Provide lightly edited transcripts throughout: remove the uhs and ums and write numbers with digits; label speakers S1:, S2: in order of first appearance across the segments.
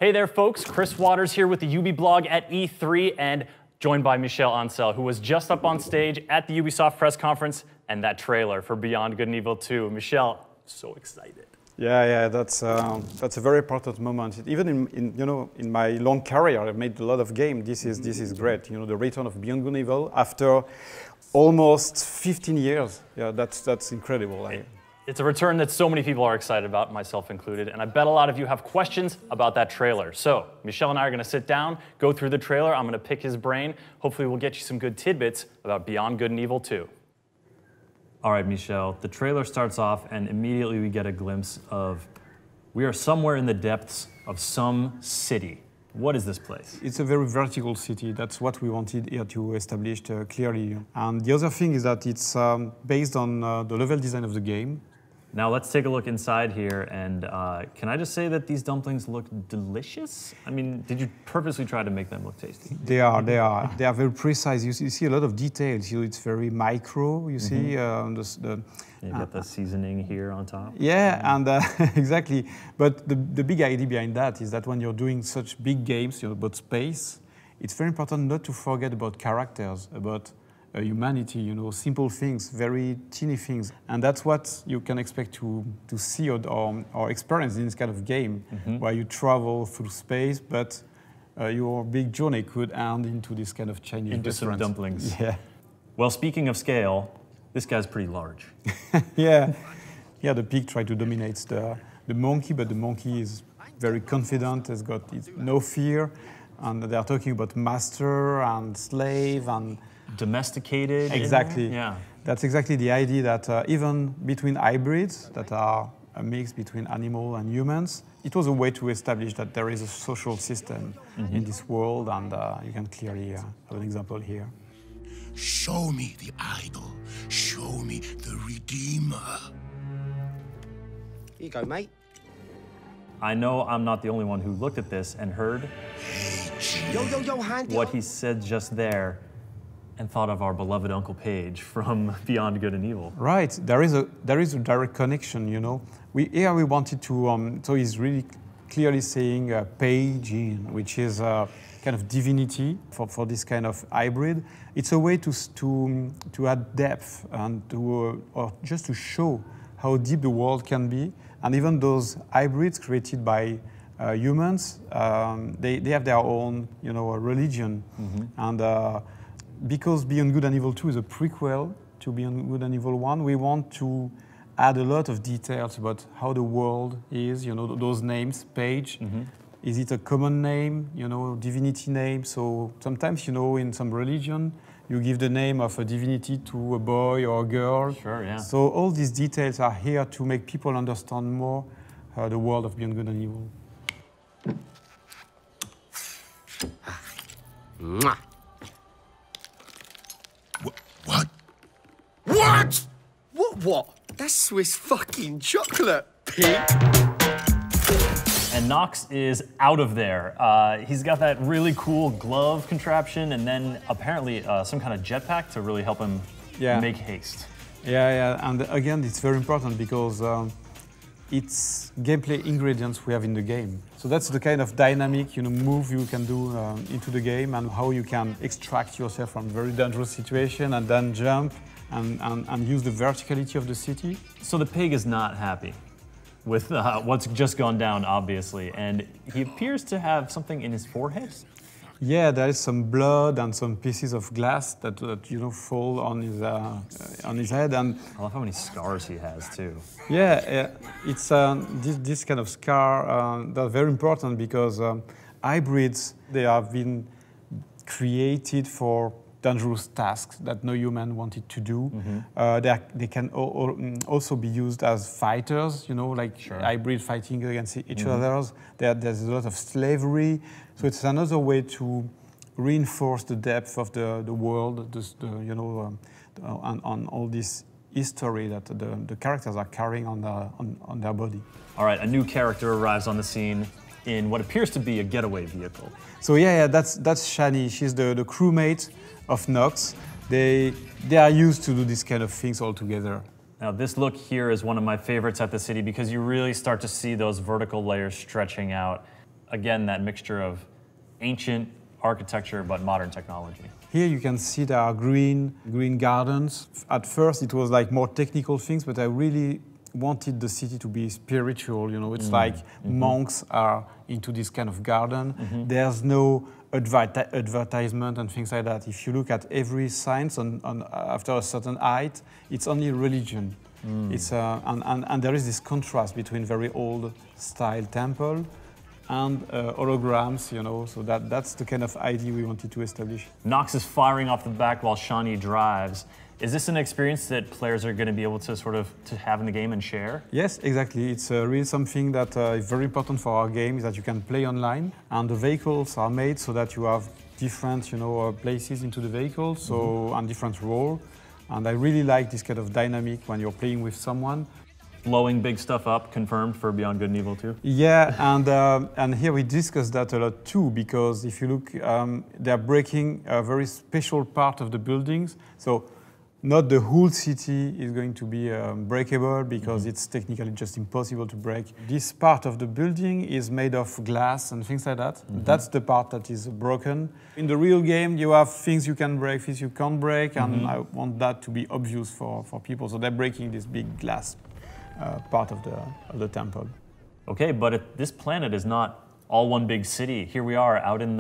S1: Hey there, folks. Chris Waters here with the Ubi blog at E3 and joined by Michel Ancel, who was just up on stage at the Ubisoft press conference and that trailer for Beyond Good and Evil 2. Michel, so excited.
S2: Yeah, that's a very important moment. Even in my long career, I've made a lot of games. This is great. You know, the return of Beyond Good and Evil after almost 15 years. Yeah, that's incredible.
S1: It's a return that so many people are excited about, myself included, and I bet a lot of you have questions about that trailer. So, Michel and I are going to sit down, go through the trailer. I'm going to pick his brain. Hopefully we'll get you some good tidbits about Beyond Good and Evil 2. All right, Michel, the trailer starts off and immediately we get a glimpse of we are somewhere in the depths of some city. What is this place?
S2: It's a very vertical city. That's what we wanted here to establish clearly. And the other thing is that it's based on the level design of the game.
S1: Now let's take a look inside here, and can I just say that these dumplings look delicious? I mean, did you purposely try to make them look tasty?
S2: They are very precise. You see a lot of details. It's very micro. You see
S1: You got the seasoning here on top.
S2: Yeah, and exactly. But the big idea behind that is that when you're doing such big games, about space, it's very important not to forget about characters, about humanity, simple things, very teeny things. And that's what you can expect to see or experience in this kind of game, where you travel through space, but your big journey could end into this kind of Chinese
S1: into
S2: restaurant.
S1: Some dumplings.
S2: Yeah.
S1: Well, speaking of scale, this guy's pretty large.
S2: Yeah, the pig tried to dominate the monkey, but the monkey is very confident, has got no fear, and they are talking about master and slave and
S1: domesticated.
S2: Exactly.
S1: Yeah.
S2: That's exactly the idea that even between hybrids that are a mix between animal and humans, it was a way to establish that there is a social system in this world, and you can clearly have an example here.
S3: Show me the idol. Show me the Redeemer.
S4: Here you go, mate.
S1: I know I'm not the only one who looked at this and heard
S4: Yo, hand
S1: what he said just there and thought of our beloved Uncle Page from Beyond Good and Evil.
S2: Right, there is a direct connection, Here we wanted to, so he's really clearly saying Page in, which is kind of divinity for this kind of hybrid. It's a way to add depth and or just to show how deep the world can be. And even those hybrids created by humans, they have their own, religion. And because Beyond Good and Evil 2 is a prequel to Beyond Good and Evil 1, we want to add a lot of details about how the world is, those names, Page. Is it a common name, divinity name? So sometimes, in some religion, you give the name of a divinity to a boy or a girl.
S1: Sure, yeah.
S2: So all these details are here to make people understand more the world of Beyond Good and Evil.
S4: Mwah.
S3: What? What?
S4: What? That's Swiss fucking chocolate, pig.
S1: And Nox is out of there. He's got that really cool glove contraption and then apparently some kind of jetpack to really help him make haste.
S2: Yeah, and again, it's very important because it's gameplay ingredients we have in the game. So that's the kind of dynamic, move you can do into the game and how you can extract yourself from very dangerous situation and then jump and use the verticality of the city.
S1: So the pig is not happy with what's just gone down, obviously, and he appears to have something in his forehead.
S2: Yeah, there is some blood and some pieces of glass that fall on his head, and
S1: I love how many scars he has too.
S2: Yeah, it's this kind of scar that's very important because hybrids, they have been created for dangerous tasks that no human wanted to do. They can also be used as fighters, hybrid fighting against each other. There's a lot of slavery. So it's another way to reinforce the depth of the world, on all this history that the characters are carrying on their body.
S1: All right, a new character arrives on the scene in what appears to be a getaway vehicle.
S2: So that's Shani. She's the crewmate of Nox. They are used to do this kind of things all together.
S1: Now this look here is one of my favorites at the city because you really start to see those vertical layers stretching out. again, that mixture of ancient architecture but modern technology.
S2: Here you can see there are green gardens. At first it was like more technical things, but I really wanted the city to be spiritual, you know. It's like monks are into this kind of garden. There's no advertisement and things like that. If you look at every sign after a certain height, it's only religion. It's, and there is this contrast between very old style temple and holograms, you know, so that's the kind of idea we wanted to establish.
S1: Nox is firing off the back while Shawnee drives. Is this an experience that players are going to be able to sort of to have in the game and share?
S2: Yes, exactly. It's really something that is very important for our game, is that you can play online, and the vehicles are made so that you have different, you know, places into the vehicle, so and different role. And I really like this kind of dynamic when you're playing with someone.
S1: Blowing big stuff up, confirmed for Beyond Good and Evil 2?
S2: Yeah, and here we discussed that a lot too, because if you look, they're breaking a very special part of the buildings. So not the whole city is going to be breakable, because it's technically just impossible to break. This part of the building is made of glass and things like that. That's the part that is broken. In the real game, you have things you can break, things you can't break, and I want that to be obvious for people. So they're breaking this big glass part of the temple.
S1: Okay, but this planet is not all one big city. Here we are out in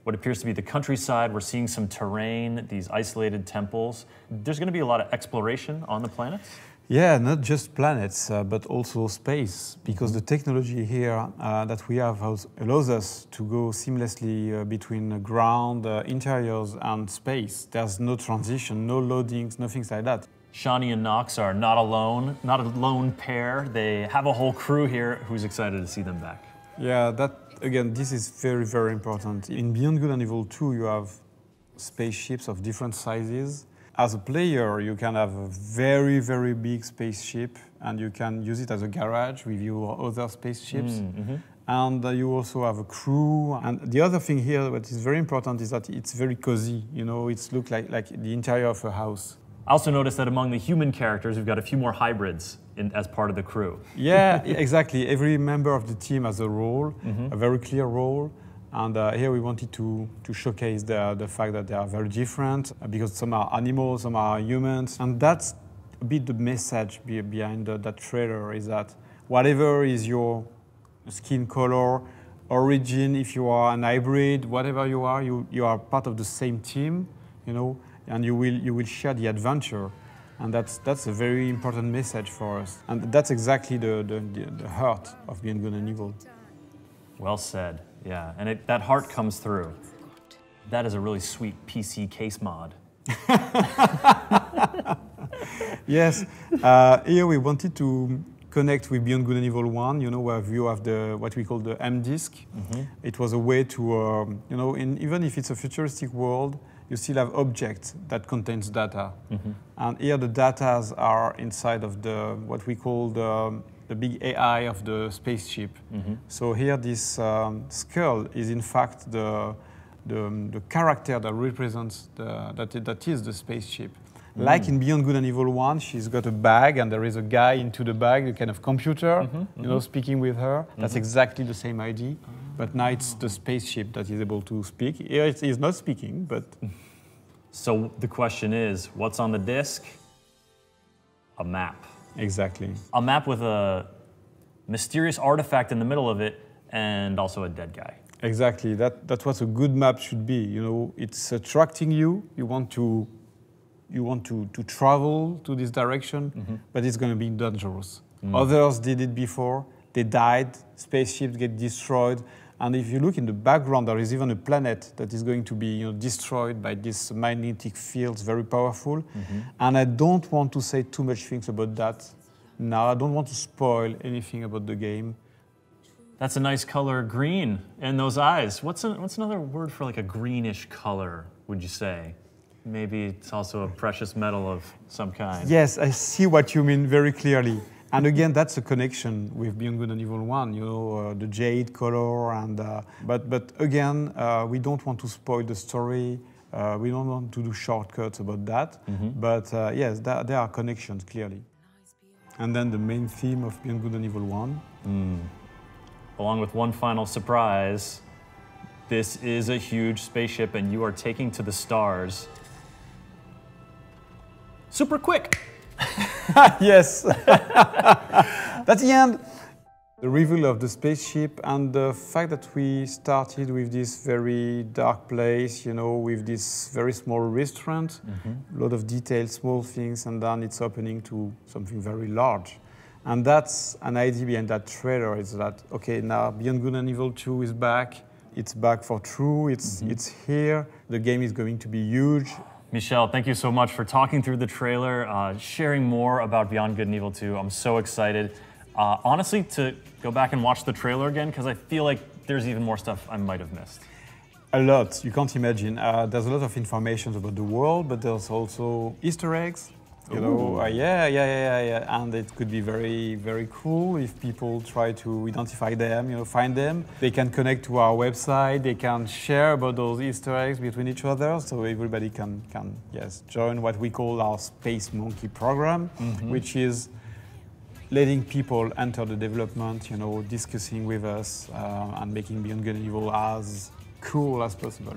S1: what appears to be the countryside. We're seeing some terrain, these isolated temples. There's going to be a lot of exploration on the planets?
S2: Yeah, not just planets, but also space, because the technology here that we have allows us to go seamlessly between ground, interiors, and space. There's no transition, no loadings, nothing like that.
S1: Shawnee and Nox are not alone, not a lone pair. They have a whole crew here who's excited to see them back.
S2: Yeah, again, this is very, very important. In Beyond Good and Evil 2, you have spaceships of different sizes. As a player, you can have a very, very big spaceship, and you can use it as a garage with your other spaceships. And you also have a crew. And the other thing here, what is very important, is that it's very cozy. You know, it looks like the interior of a house.
S1: I also noticed that among the human characters, we've got a few more hybrids as part of the crew.
S2: Yeah, exactly. Every member of the team has a role, a very clear role. And here we wanted to showcase the fact that they are very different, because some are animals, some are humans. And that's a bit the message behind that trailer, is that whatever is your skin color, origin, if you are an hybrid, whatever you are part of the same team, you know, and you will share the adventure. And that's a very important message for us. And that's exactly the heart of Beyond Good and Evil.
S1: Well said, yeah. And that heart comes through. That is a really sweet PC case mod.
S2: Yes, here we wanted to connect with Beyond Good and Evil 1, you know, where you have what we call the M-Disk. It was a way to, you know, even if it's a futuristic world, you still have objects that contains data. And here the data are inside of what we call the big AI of the spaceship. So here this skull is in fact the character that represents that is the spaceship. Like in Beyond Good and Evil 1, she's got a bag and there is a guy into the bag, a kind of computer, you know, speaking with her. That's exactly the same idea. But now it's the spaceship that is able to speak. Here it is not speaking, but...
S1: So the question is, what's on the disk? A map.
S2: Exactly.
S1: A map with a mysterious artifact in the middle of it, and also a dead guy.
S2: Exactly. That's what a good map should be. You know, it's attracting you. You want to travel to this direction, but it's going to be dangerous. Others did it before. They died. Spaceships get destroyed. And if you look in the background, there is even a planet that is going to be, you know, destroyed by these magnetic fields, very powerful. And I don't want to say too much things about that now. I don't want to spoil anything about the game.
S1: That's a nice color, green, in those eyes. What's another word for like a greenish color, would you say? Maybe it's also a precious metal of some kind.
S2: Yes, I see what you mean very clearly. And again, that's a connection with Beyond Good and Evil 1, you know, the jade color. And but again, we don't want to spoil the story. We don't want to do shortcuts about that. But yes, there are connections, clearly. And then the main theme of Beyond Good and Evil 1.
S1: along with one final surprise. This is a huge spaceship and you are taking to the stars super quick.
S2: Yes. That's the end. The reveal of the spaceship and the fact that we started with this very dark place, you know, with this very small restaurant, a lot of details, small things, and then it's opening to something very large. And that's an idea behind that trailer, is that, okay, now Beyond Good and Evil 2 is back. It's back for true, it's here. The game is going to be huge.
S1: Michel, thank you so much for talking through the trailer, sharing more about Beyond Good and Evil 2. I'm so excited, honestly, to go back and watch the trailer again, because I feel like there's even more stuff I might have missed.
S2: A lot, you can't imagine. There's a lot of information about the world, but there's also Easter eggs. You know, yeah, and it could be very, very cool if people try to identify them, you know, find them. They can connect to our website, they can share about those Easter eggs between each other, so everybody can join what we call our Space Monkey program, which is letting people enter the development, you know, discussing with us and making Beyond Good and Evil as cool as possible.